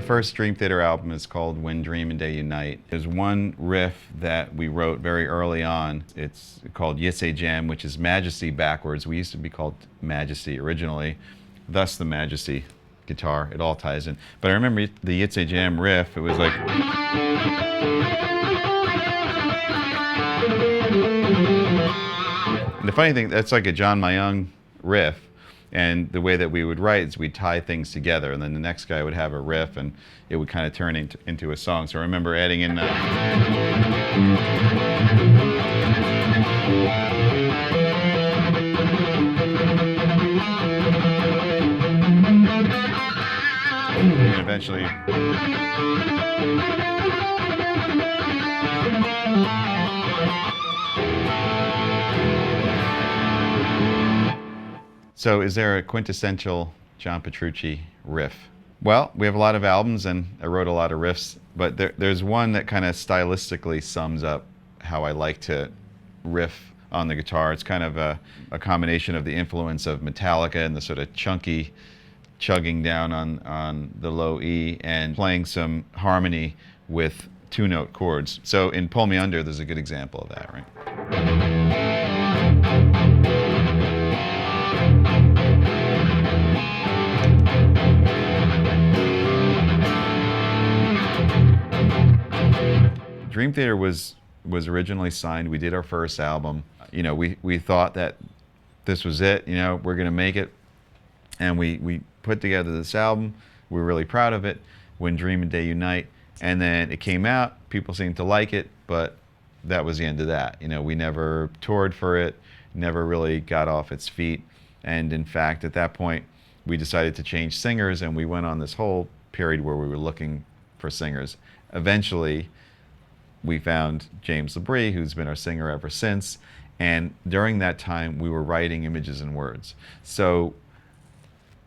first Dream Theater album is called When Dream and Day Unite. There's one riff that we wrote very early on. It's called Yitze Jam, which is Majesty backwards. We used to be called Majesty originally, thus the Majesty guitar. It all ties in. But I remember the Yitze Jam riff, it was like... And the funny thing, that's like a John Mayung riff. And the way that we would write is we'd tie things together, and then the next guy would have a riff, and it would kind of turn into a song. So I remember adding in... and eventually... So is there a quintessential John Petrucci riff? Well, we have a lot of albums and I wrote a lot of riffs, but there's one that kind of stylistically sums up how I like to riff on the guitar. It's kind of a combination of the influence of Metallica and the sort of chunky chugging down on the low E and playing some harmony with two-note chords. So in Pull Me Under, there's a good example of that, right? Dream Theater was originally signed. We did our first album. You know, we thought that this was it. You know, we're gonna make it, and we put together this album. We were really proud of it. When Dream and Day Unite, and then it came out. People seemed to like it, but that was the end of that. You know, we never toured for it. Never really got off its feet. And in fact, at that point, we decided to change singers, and we went on this whole period where we were looking for singers. Eventually, we found James Labrie, who's been our singer ever since, and during that time we were writing images and words. So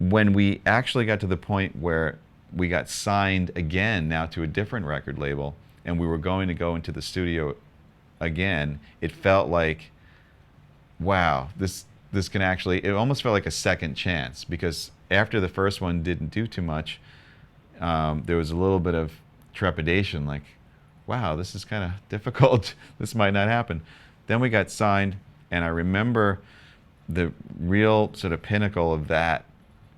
when we actually got to the point where we got signed again now to a different record label and we were going to go into the studio again, it felt like, wow, this can actually, it almost felt like a second chance, because after the first one didn't do too much, there was a little bit of trepidation, like, wow, this is kind of difficult. This might not happen. Then we got signed, and I remember the real sort of pinnacle of that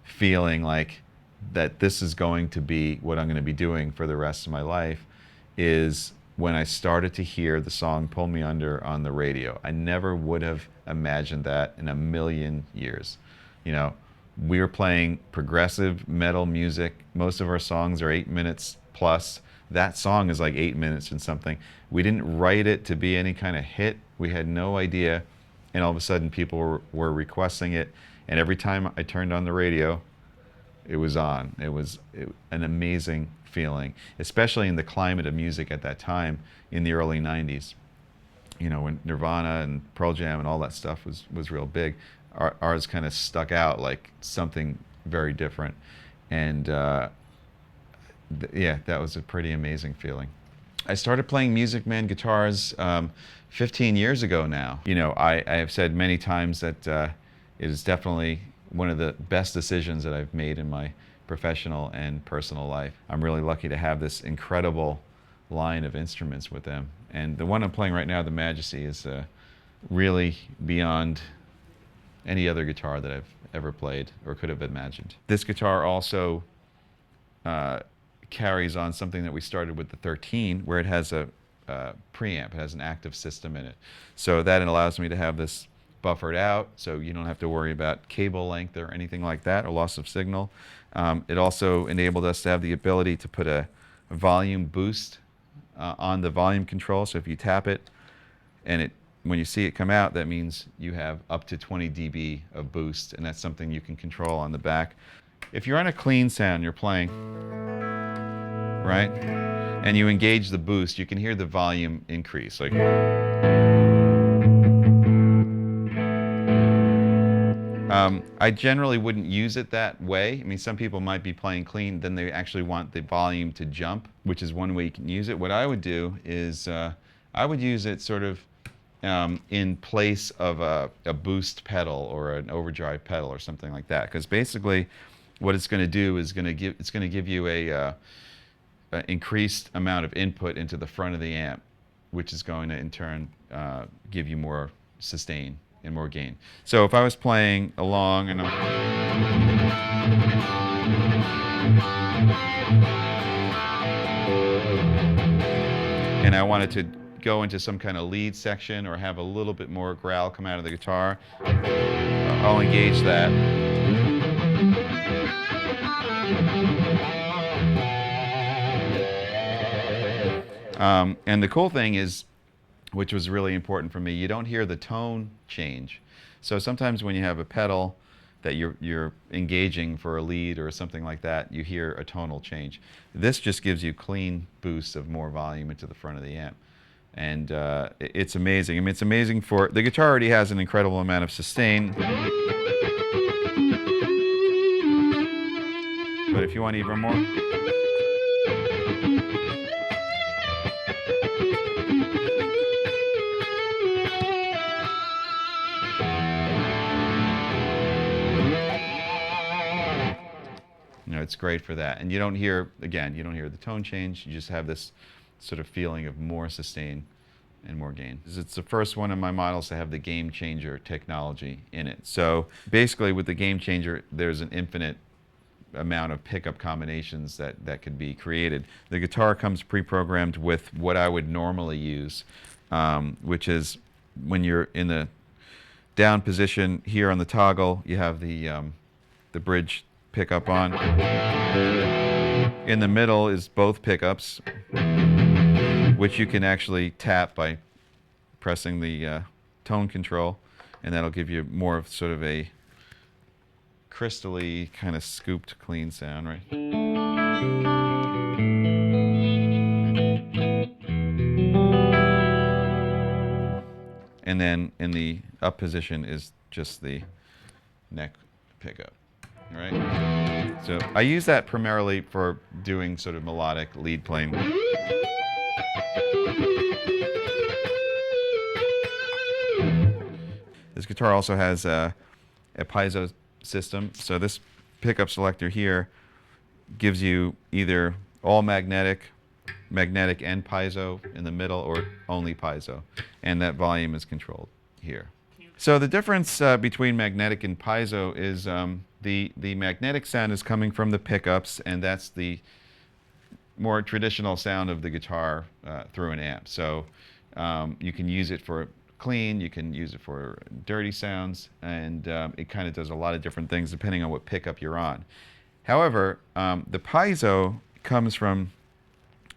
feeling like that this is going to be what I'm going to be doing for the rest of my life is when I started to hear the song Pull Me Under on the radio. I never would have imagined that in a million years. You know, we were playing progressive metal music. Most of our songs are 8 minutes plus. That song is like 8 minutes and something. We didn't write it to be any kind of hit. We had no idea. And all of a sudden people were requesting it. And every time I turned on the radio, it was on. It was an amazing feeling, especially in the climate of music at that time in the early 90s. You know, when Nirvana and Pearl Jam and all that stuff was real big. Ours kind of stuck out like something very different. And yeah, that was a pretty amazing feeling. I started playing Music Man guitars 15 years ago now. You know, I have said many times that it is definitely one of the best decisions that I've made in my professional and personal life. I'm really lucky to have this incredible line of instruments with them. And the one I'm playing right now, the Majesty, is really beyond any other guitar that I've ever played or could have imagined. This guitar also carries on something that we started with the 13, where it has a preamp. It has an active system in it. So that allows me to have this buffered out, so you don't have to worry about cable length or anything like that, or loss of signal. It also enabled us to have the ability to put a volume boost on the volume control. So if you tap it, and when you see it come out, that means you have up to 20 dB of boost, and that's something you can control on the back. If you're on a clean sound, you're playing, right? And you engage the boost, you can hear the volume increase. Like, I generally wouldn't use it that way. I mean, some people might be playing clean, then they actually want the volume to jump, which is one way you can use it. What I would do is I would use it sort of in place of a boost pedal or an overdrive pedal or something like that. Because basically what it's going to do is it's going to give you increased amount of input into the front of the amp, which is going to in turn give you more sustain and more gain. So if I was playing along and I wanted to go into some kind of lead section or have a little bit more growl come out of the guitar, I'll engage that. And the cool thing is, which was really important for me, you don't hear the tone change. So sometimes when you have a pedal that you're engaging for a lead or something like that, you hear a tonal change. This just gives you clean boosts of more volume into the front of the amp. And it's amazing. I mean, it's amazing for, the guitar already has an incredible amount of sustain. But if you want even more, it's great for that. And you don't hear, again, you don't hear the tone change. You just have this sort of feeling of more sustain and more gain. It's the first one of my models to have the game changer technology in it. So basically with the game changer, there's an infinite amount of pickup combinations that could be created. The guitar comes pre-programmed with what I would normally use, which is when you're in the down position here on the toggle, you have the bridge pickup on. In the middle is both pickups, which you can actually tap by pressing the tone control, and that'll give you more of sort of a crystally kind of scooped clean sound, right? And then in the up position is just the neck pickup. Right? So I use that primarily for doing sort of melodic lead playing. This guitar also has a piezo system. So this pickup selector here gives you either all magnetic and piezo in the middle, or only piezo. And that volume is controlled here. So the difference between magnetic and piezo is the magnetic sound is coming from the pickups, and that's the more traditional sound of the guitar through an amp. So you can use it for clean, you can use it for dirty sounds, and it kind of does a lot of different things depending on what pickup you're on. However, the piezo comes from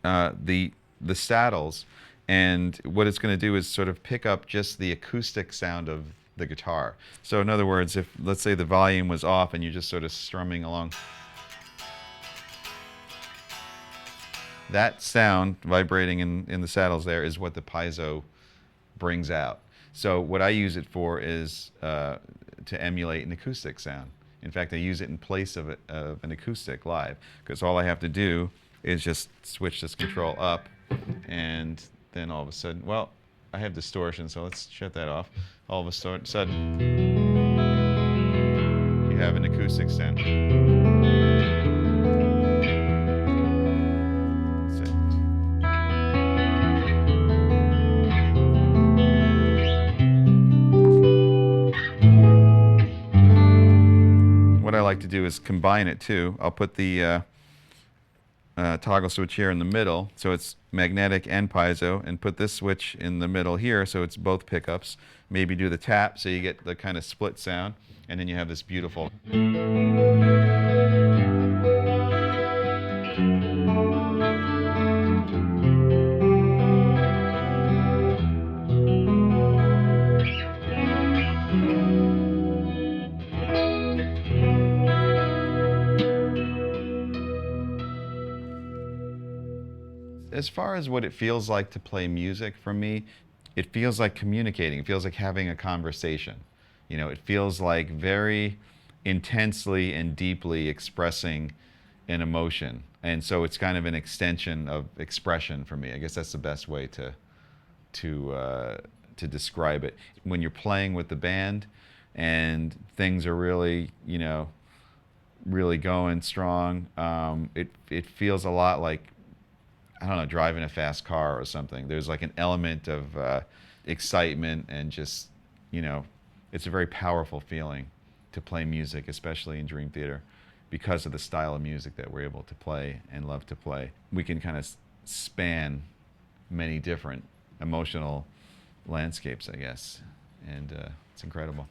the saddles, and what it's going to do is sort of pick up just the acoustic sound of the guitar. So in other words, if let's say the volume was off and you're just sort of strumming along, that sound vibrating in the saddles there is what the piezo brings out. So what I use it for is to emulate an acoustic sound. In fact, I use it in place of an acoustic live, because all I have to do is just switch this control up, and then all of a sudden, well, I have distortion, so let's shut that off. All of a sudden, you have an acoustic sound. That's it. What I like to do is combine it too. I'll put the toggle switch here in the middle, so it's magnetic and piezo, and put this switch in the middle here, so it's both pickups. Maybe do the tap, so you get the kind of split sound, and then you have this beautiful. As far as what it feels like to play music for me, it feels like communicating. It feels like having a conversation. You know, it feels like very intensely and deeply expressing an emotion. And so it's kind of an extension of expression for me. I guess that's the best way to describe it. When you're playing with the band and things are really, you know, really going strong, it feels a lot like I don't know, driving a fast car or something. There's like an element of excitement and just, you know, it's a very powerful feeling to play music, especially in Dream Theater, because of the style of music that we're able to play and love to play. We can kind of span many different emotional landscapes, I guess, and it's incredible.